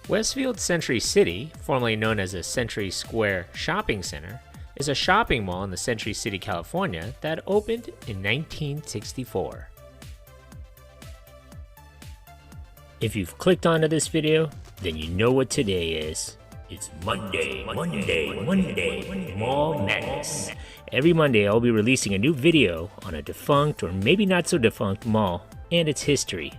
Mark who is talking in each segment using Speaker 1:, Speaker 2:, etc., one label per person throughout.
Speaker 1: Westfield Century City, formerly known as the Century Square Shopping Center, is a shopping mall in the Century City, California that opened in 1964. If you've clicked onto this video, then you know what today is. It's Monday, Mall Madness. Every Monday I'll be releasing a new video on a defunct or maybe not so defunct mall and its history.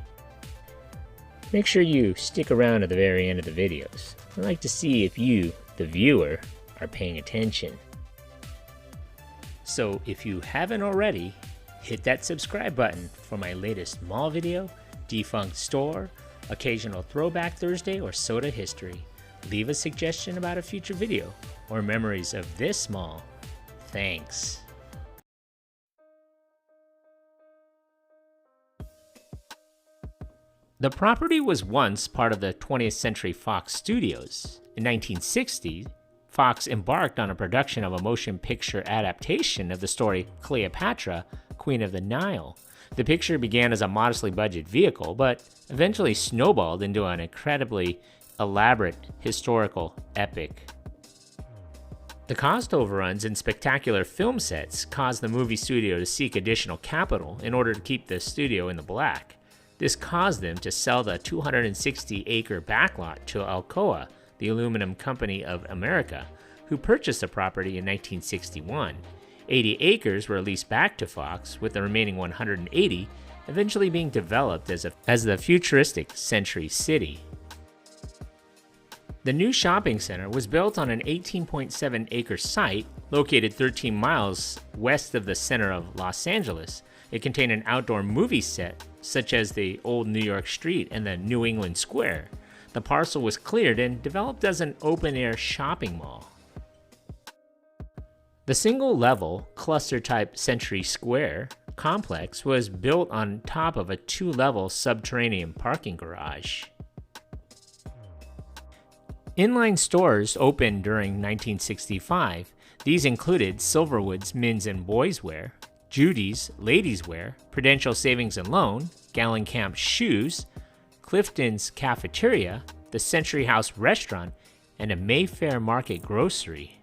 Speaker 1: Make sure you stick around to the very end of the videos. I'd like to see if you, the viewer, are paying attention. So if you haven't already, hit that subscribe button for my latest mall video, defunct store, occasional throwback Thursday, or soda history. Leave a suggestion about a future video or memories of this mall. Thanks. The property was once part of the 20th Century Fox Studios. In 1960, Fox embarked on a production of a motion picture adaptation of the story Cleopatra, Queen of the Nile. The picture began as a modestly budgeted vehicle, but eventually snowballed into an incredibly elaborate historical epic. The cost overruns and spectacular film sets caused the movie studio to seek additional capital in order to keep the studio in the black. This caused them to sell the 260-acre backlot to Alcoa, the aluminum company of America, who purchased the property in 1961. 80 acres were leased back to Fox, with the remaining 180 eventually being developed as the futuristic Century City. The new shopping center was built on an 18.7-acre site located 13 miles west of the center of Los Angeles. It contained an outdoor movie set, such as the Old New York Street and the New England Square. The parcel was cleared and developed as an open-air shopping mall. The single-level, cluster-type Century Square complex was built on top of a two-level subterranean parking garage. Inline stores opened during 1965. These included Silverwood's Men's and Boys Wear, Judy's Ladies Wear, Prudential Savings and Loan, Gallencamp Shoes, Clifton's Cafeteria, the Century House Restaurant, and a Mayfair Market Grocery.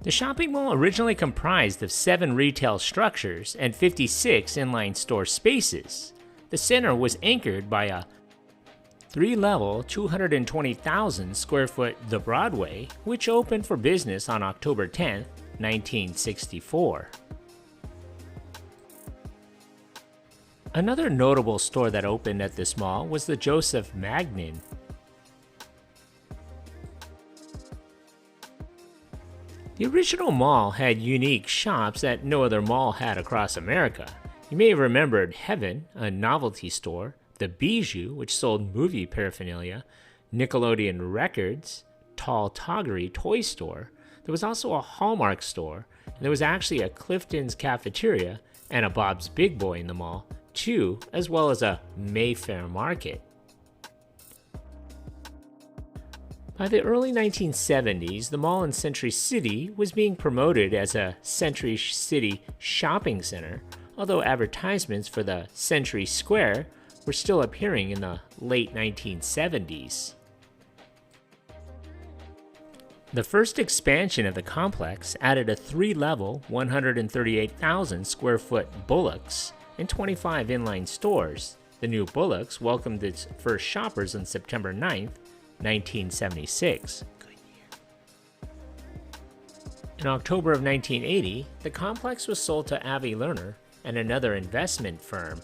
Speaker 1: The shopping mall originally comprised of 7 retail structures and 56 inline store spaces. The center was anchored by a 3-level, 220,000 square foot The Broadway, which opened for business on October 10, 1964. Another notable store that opened at this mall was the Joseph Magnin. The original mall had unique shops that no other mall had across America. You may have remembered Heaven, a novelty store, the Bijou, which sold movie paraphernalia, Nickelodeon Records, Tall Toggery Toy Store. There was also a Hallmark store, and there was actually a Clifton's Cafeteria and a Bob's Big Boy in the mall, too, as well as a Mayfair Market. By the early 1970s, the mall in Century City was being promoted as a Century City shopping center, although advertisements for the Century Square were still appearing in the late 1970s. The first expansion of the complex added a 3-level, 138,000 square foot Bullock's and 25 inline stores. The new Bullock's welcomed its first shoppers on September 9, 1976. In October of 1980, the complex was sold to Avi Lerner and another investment firm.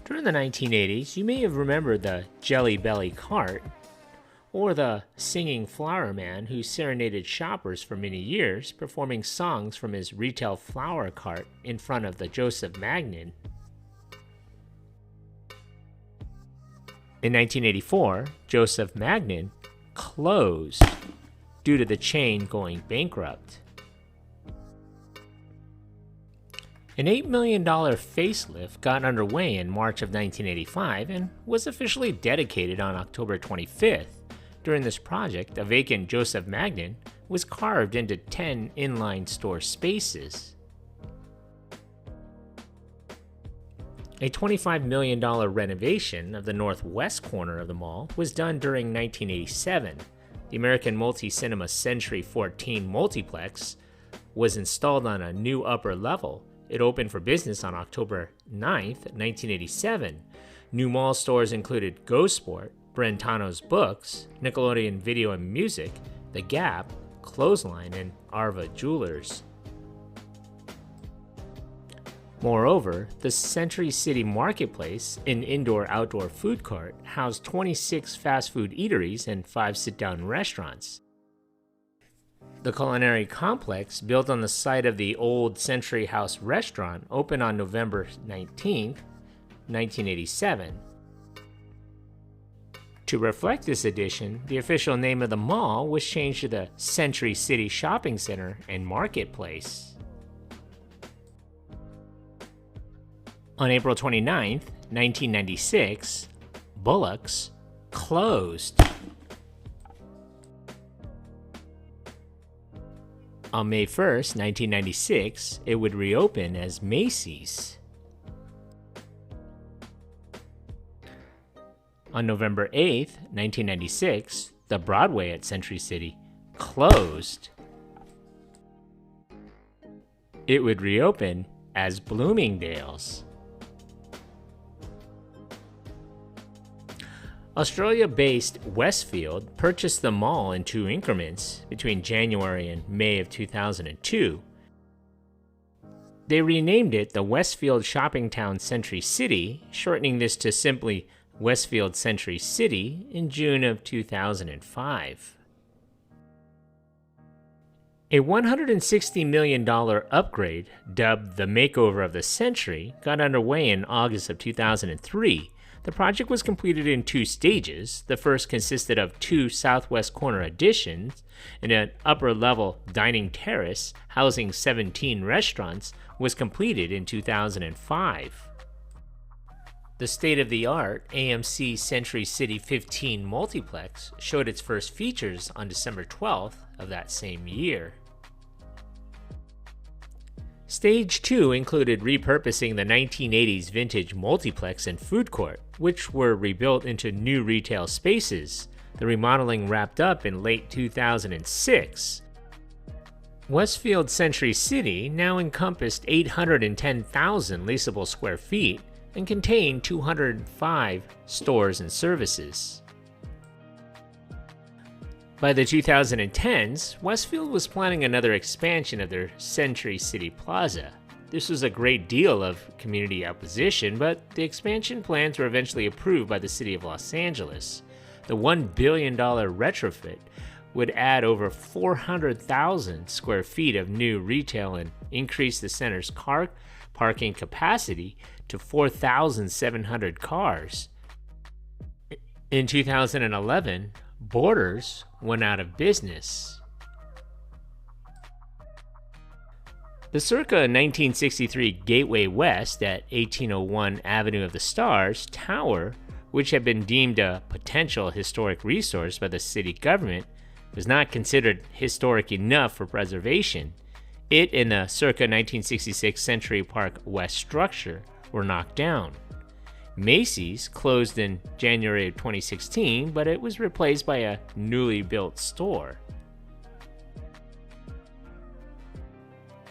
Speaker 1: During the 1980s, you may have remembered the Jelly Belly cart, or the singing flower man who serenaded shoppers for many years, performing songs from his retail flower cart in front of the Joseph Magnin. In 1984, Joseph Magnin closed due to the chain going bankrupt. An $8 million facelift got underway in March of 1985 and was officially dedicated on October 25th. During this project, a vacant Joseph Magnin was carved into 10 inline store spaces. A $25 million renovation of the northwest corner of the mall was done during 1987. The American Multi-Cinema Century 14 multiplex was installed on a new upper level. It opened for business on October 9th, 1987. New mall stores included Go Sport, Brentano's Books, Nickelodeon Video and Music, The Gap, Clothesline, and Arva Jewelers. Moreover, the Century City Marketplace, an indoor-outdoor food court, housed 26 fast food eateries and 5 sit-down restaurants. The culinary complex, built on the site of the old Century House restaurant, opened on November 19, 1987. To reflect this addition, the official name of the mall was changed to the Century City Shopping Center and Marketplace. On April 29, 1996, Bullock's closed. On May 1, 1996, it would reopen as Macy's. On November 8, 1996, the Broadway at Century City closed. It would reopen as Bloomingdale's. Australia-based Westfield purchased the mall in 2 increments between January and May of 2002. They renamed it the Westfield Shopping Town Century City, shortening this to simply Westfield Century City in June of 2005. A $160 million upgrade, dubbed the Makeover of the Century, got underway in August of 2003. The project was completed in 2 stages. The first consisted of 2 southwest corner additions, and an upper-level dining terrace housing 17 restaurants was completed in 2005. The state-of-the-art AMC Century City 15 multiplex showed its first features on December 12th of that same year. Stage 2 included repurposing the 1980s vintage multiplex and food court, which were rebuilt into new retail spaces. The remodeling wrapped up in late 2006. Westfield Century City now encompassed 810,000 leasable square feet and contained 205 stores and services. By the 2010s, Westfield was planning another expansion of their Century City Plaza. This was a great deal of community opposition, but the expansion plans were eventually approved by the City of Los Angeles. The $1 billion retrofit would add over 400,000 square feet of new retail and increase the center's car parking capacity to 4,700 cars. In 2011, Borders went out of business. The circa 1963 Gateway West at 1801 Avenue of the Stars tower, which had been deemed a potential historic resource by the city government, was not considered historic enough for preservation. It and the circa 1966 Century Park West structure were knocked down. Macy's closed in January of 2016, but it was replaced by a newly built store.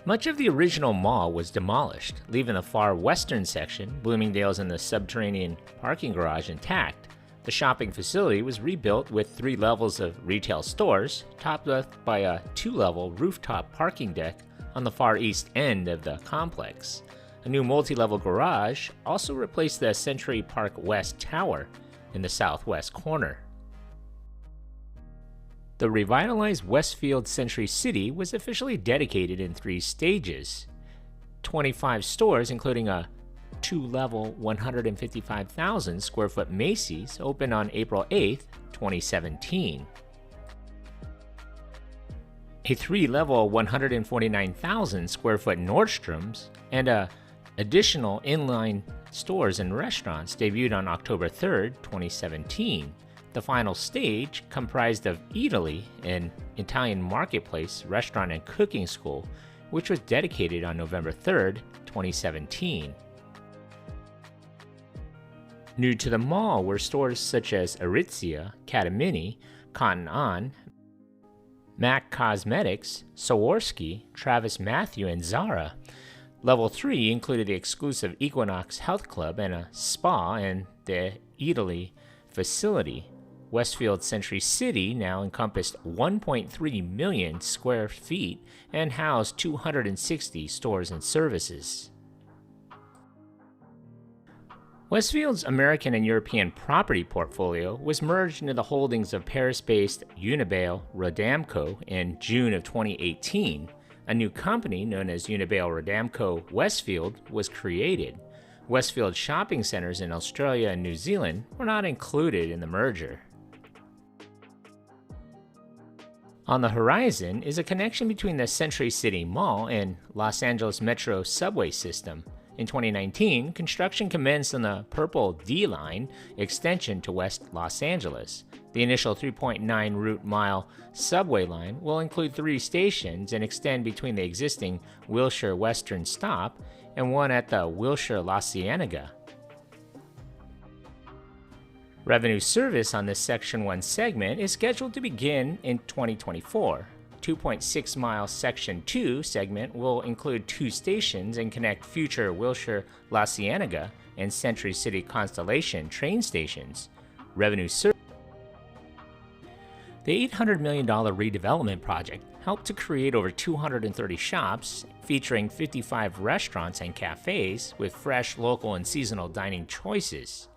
Speaker 1: Much of the original mall was demolished, leaving the far western section, Bloomingdale's and the subterranean parking garage, intact. The shopping facility was rebuilt with 3 levels of retail stores, topped up by a 2-level rooftop parking deck on the far east end of the complex. A new multi-level garage also replaced the Century Park West Tower in the southwest corner. The revitalized Westfield Century City was officially dedicated in 3 stages. 25 stores, including a 2-level 155,000 square foot Macy's, opened on April 8, 2017. A 3-level 149,000 square foot Nordstrom's and a additional inline stores and restaurants debuted on October 3, 2017. The final stage, comprised of Eataly, an Italian marketplace, restaurant, and cooking school, which was dedicated on November 3, 2017. New to the mall were stores such as Aritzia, Katamini, Cotton On, MAC Cosmetics, Swarovski, Travis Mathew, and Zara. Level 3 included the exclusive Equinox Health Club and a spa in the Italy facility. Westfield Century City now encompassed 1.3 million square feet and housed 260 stores and services. Westfield's American and European property portfolio was merged into the holdings of Paris-based Unibail Rodamco in June of 2018. A new company known as Unibail Rodamco Westfield was created. Westfield shopping centers in Australia and New Zealand were not included in the merger. On the horizon is a connection between the Century City Mall and Los Angeles Metro subway system. In 2019, construction commenced on the Purple D Line extension to West Los Angeles. The initial 3.9 route mile subway line will include 3 stations and extend between the existing Wilshire Western stop and one at the Wilshire La Cienega. Revenue service on this Section 1 segment is scheduled to begin in 2024. 2.6 mile Section 2 segment will include 2 stations and connect future Wilshire La Cienega and Century City Constellation train stations. Revenue service. The $800 million redevelopment project helped to create over 230 shops featuring 55 restaurants and cafes with fresh, local, and seasonal dining choices.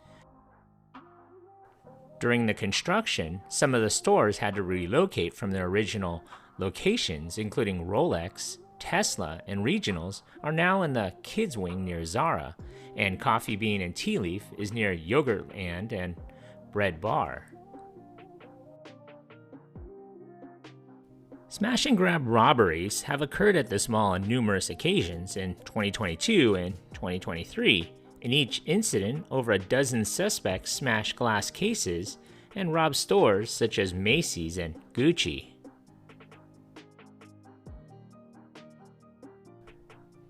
Speaker 1: During the construction, some of the stores had to relocate from their original locations, including Rolex, Tesla, and Regionals, are now in the kids' wing near Zara, and Coffee Bean and Tea Leaf is near Yogurtland and Bread Bar. Smash and grab robberies have occurred at this mall on numerous occasions in 2022 and 2023. In each incident, over a dozen suspects smashed glass cases and robbed stores such as Macy's and Gucci.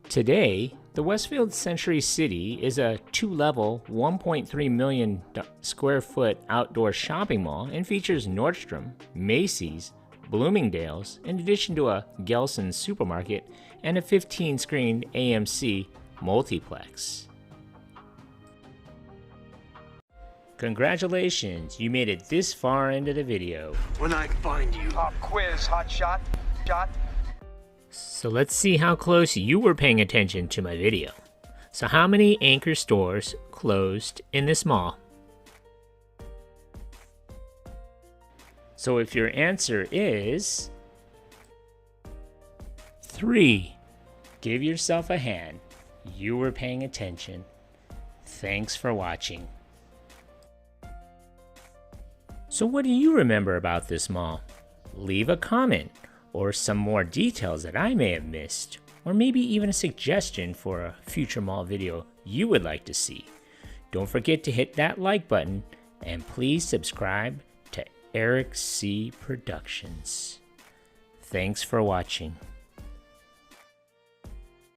Speaker 1: Today, the Westfield Century City is a 2-level, 1.3 million square foot outdoor shopping mall and features Nordstrom, Macy's, Bloomingdale's, in addition to a Gelson supermarket and a 15-screen AMC multiplex. Congratulations, you made it this far into the video.
Speaker 2: When I find you.
Speaker 3: Pop quiz, hot shot.
Speaker 1: So let's see how close you were paying attention to my video. So how many anchor stores closed in this mall? So if your answer is 3, give yourself a hand. You were paying attention. Thanks for watching. So what do you remember about this mall? Leave a comment or some more details that I may have missed, or maybe even a suggestion for a future mall video you would like to see. Don't forget to hit that like button and please subscribe to Eric C. Productions. Thanks for watching.